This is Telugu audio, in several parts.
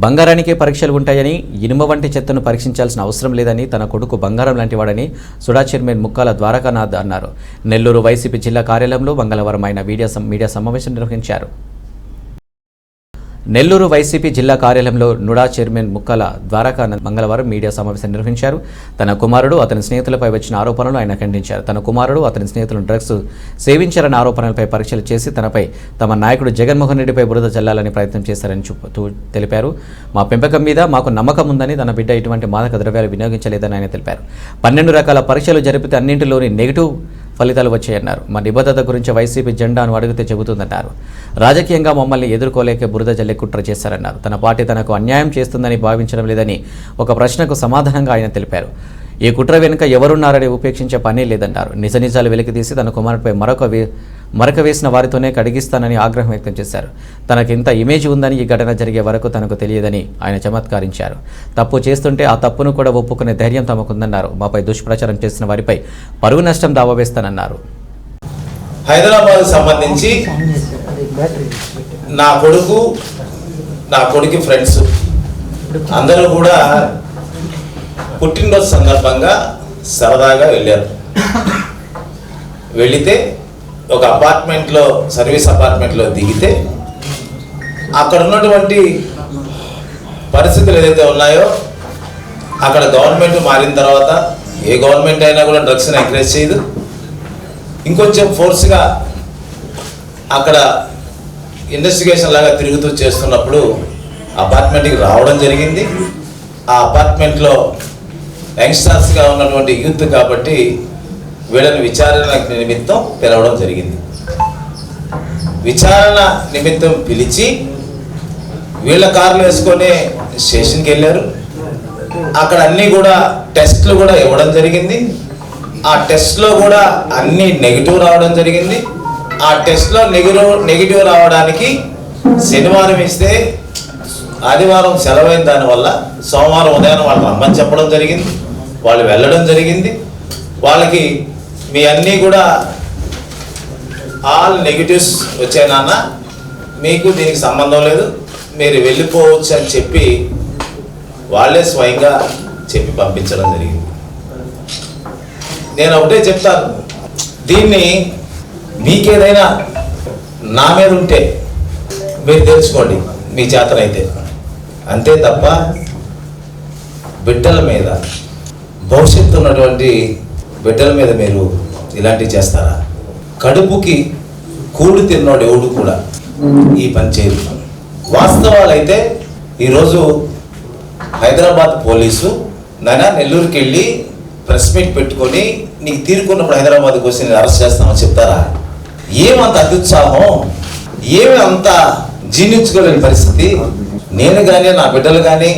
బంగారానికే పరీక్షలు ఉంటాయని, ఇనుమ వంటి చెత్తను పరీక్షించాల్సిన అవసరం లేదని తన కొడుకు బంగారం లాంటివాడని సుడా చైర్మన్ ముక్కాల ద్వారకానాథ్ అన్నారు. నెల్లూరు వైసీపీ జిల్లా కార్యాలయంలో మంగళవారం ఆయన మీడియా సమావేశం నిర్వహించారు. నెల్లూరు వైసీపీ జిల్లా కార్యాలయంలో నుడా చైర్మన్ ముక్కాల ద్వారకానాథ్ మంగళవారం మీడియా సమావేశం నిర్వహించారు. తన కుమారుడు, అతని స్నేహితులపై వచ్చిన ఆరోపణలు ఆయన ఖండించారు. తన కుమారుడు, అతని స్నేహితులు డ్రగ్స్ సేవించారన్న ఆరోపణలపై పరీక్షలు చేసి తమ నాయకుడు జగన్మోహన్ రెడ్డిపై బురద చల్లాలని ప్రయత్నం చేశారని తెలిపారు. మా పెంపకం మీద మాకు నమ్మకం ఉందని, తన బిడ్డ ఇటువంటి మాదక ద్రవ్యాలు వినియోగించలేదని ఆయన తెలిపారు. 12 రకాల పరీక్షలు జరిపితే అన్నింటిలోని నెగిటివ్ ఫలితాలు వచ్చాయన్నారు. మా నిబద్ధత గురించి వైసీపీ జెండాను అడిగితే చెబుతుందన్నారు. రాజకీయంగా మమ్మల్ని ఎదుర్కోలేక బురద జల్లే కుట్ర చేశారన్నారు. తన పార్టీ తనకు అన్యాయం చేస్తుందని భావించడం లేదని ఒక ప్రశ్నకు సమాధానంగా ఆయన తెలిపారు. ఈ కుట్ర వెనుక ఎవరున్నారని ఉపేక్షించే పనే లేదన్నారు. నిజాలు వెలికితీసి తన కుమారుడిపై మరక వేసిన వారితోనే కడిగిస్తానని ఆగ్రహం వ్యక్తం చేశారు. తనకింత ఇమేజ్ ఉందని ఈ ఘటన జరిగే వరకు తనకు తెలియదని ఆయన చమత్కరించారు. తప్పు చేస్తుంటే ఆ తప్పును కూడా ఒప్పుకునే ధైర్యం తమకుందన్నారు. మాపై దుష్ప్రచారం చేసిన వారిపై పరువు నష్టం దావా వేస్తానన్నారు. హైదరాబాద్ సంబంధించి నా కొడుకు ఫ్రెండ్స్ అందరూ కూడా పుట్టినరోజు సందర్భంగా సరదాగా వెళ్ళారు. వెళితే ఒక సర్వీస్ అపార్ట్మెంట్లో దిగితే అక్కడ ఉన్నటువంటి పరిస్థితులు ఏదైతే ఉన్నాయో, అక్కడ గవర్నమెంట్ మారిన తర్వాత ఏ గవర్నమెంట్ అయినా కూడా డ్రగ్స్ని ఎంకరేజ్ చేయదు. ఇంకొంచెం ఫోర్స్గా అక్కడ ఇన్వెస్టిగేషన్ లాగా తిరుగుతూ చేస్తున్నప్పుడు అపార్ట్మెంట్కి రావడం జరిగింది. ఆ అపార్ట్మెంట్లో యంగ్స్టర్స్గా ఉన్నటువంటి యూత్ కాబట్టి వీళ్ళని విచారణ నిమిత్తం పిలవడం జరిగింది. విచారణ నిమిత్తం పిలిచి వీళ్ళ కార్లు వేసుకొని స్టేషన్కి వెళ్ళారు. అక్కడ అన్నీ కూడా టెస్ట్లు కూడా ఇవ్వడం జరిగింది. ఆ టెస్ట్లో కూడా అన్నీ నెగిటివ్ రావడం జరిగింది. ఆ టెస్ట్లో నెగిటివ్ రావడానికి శనివారం ఇస్తే ఆదివారం సెలవైన దానివల్ల సోమవారం ఉదయం వాళ్ళు రమ్మని చెప్పడం జరిగింది. వాళ్ళు వెళ్ళడం జరిగింది. వాళ్ళకి మీ అన్నీ కూడా ఆల్ నెగిటివ్స్ వచ్చాయి నాన్న, మీకు దీనికి సంబంధం లేదు, మీరు వెళ్ళిపోవచ్చు అని చెప్పి వాళ్ళే స్వయంగా చెప్పి పంపించడం జరిగింది. నేను ఒకటే చెప్తాను, దీన్ని మీకేదైనా నా మీద ఉంటే మీరు తెలుసుకోండి మీ చేతనైతే, అంతే తప్ప బిడ్డల మీద, భవిష్యత్తు ఉన్నటువంటి బిడ్డల మీద మీరు ఇలాంటివి చేస్తారా? కడుపుకి కూడు తిన్నోడు ఎవడు కూడా ఈ పని చేయదు. వాస్తవాలైతే ఈరోజు హైదరాబాద్ పోలీసు నెల్లూరుకి వెళ్ళి ప్రెస్ మీట్ పెట్టుకొని నీకు తీరుకున్నప్పుడు హైదరాబాద్కి వచ్చి నేను అరెస్ట్ చేస్తామని చెప్తారా? ఏమంత అత్యుత్సాహం, ఏమి అంత జీర్ణించుకోలేని పరిస్థితి. నేను కానీ, నా బిడ్డలు కానీ,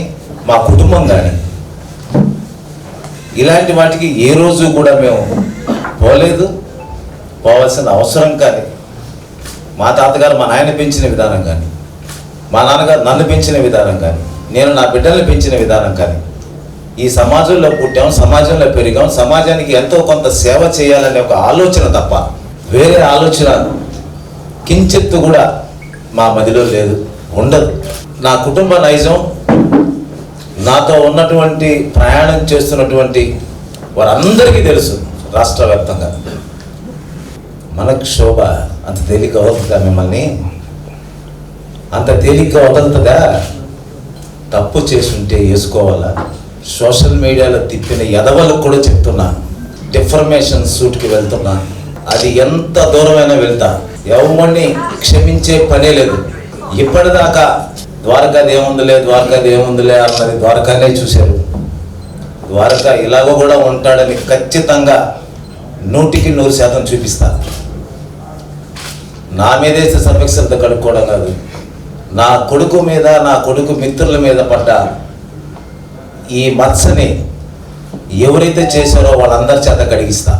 మా కుటుంబం కానీ ఇలాంటి వాటికి ఏ రోజు కూడా మేము పోలేదు, పోవాల్సిన అవసరం కానీ, మా తాతగారు మా నాయన పెంచిన విధానం కానీ, మా నాన్నగారు నన్ను పెంచిన విధానం కానీ, నేను నా బిడ్డల్ని పెంచిన విధానం కానీ, ఈ సమాజంలో పుట్టాం, సమాజంలో పెరిగాం, సమాజానికి ఎంతో కొంత సేవ చేయాలనే ఒక ఆలోచన తప్ప వేరే ఆలోచన కించెత్తు కూడా మా మదిలో లేదు, ఉండదు. నా కుటుంబ నైజం, నాతో ఉన్నటువంటి ప్రయాణం చేస్తున్నటువంటి వారందరికీ తెలుసు. రాష్ట్ర వ్యాప్తంగా మనకు శోభ అంత తేలిక వదులుతుందా? మిమ్మల్ని అంత తేలిక వదులుతుందా? తప్పు చేసుంటే వేసుకోవాలా? సోషల్ మీడియాలో తిప్పిన ఎదవలకు కూడా చెప్తున్నా, డిఫర్మేషన్ సూట్కి వెళ్తున్నా, అది ఎంత దూరమైనా వెళ్తా, ఎవరిని క్షమించే పనే లేదు. ఇప్పటిదాకా ద్వారకాది ఏముందిలే అన్నది ద్వారకానే చూశారు. ద్వారకా ఇలాగో కూడా ఉంటాడని ఖచ్చితంగా 100% చూపిస్తా. నా మీదేస్తే సర్వెక్సల్తో కడుక్కోవడం కాదు, నా కొడుకు మీద, నా కొడుకు మిత్రుల మీద పడ్డ ఈ మత్సని ఎవరైతే చేశారో వాళ్ళందరి చేత కడిగిస్తా.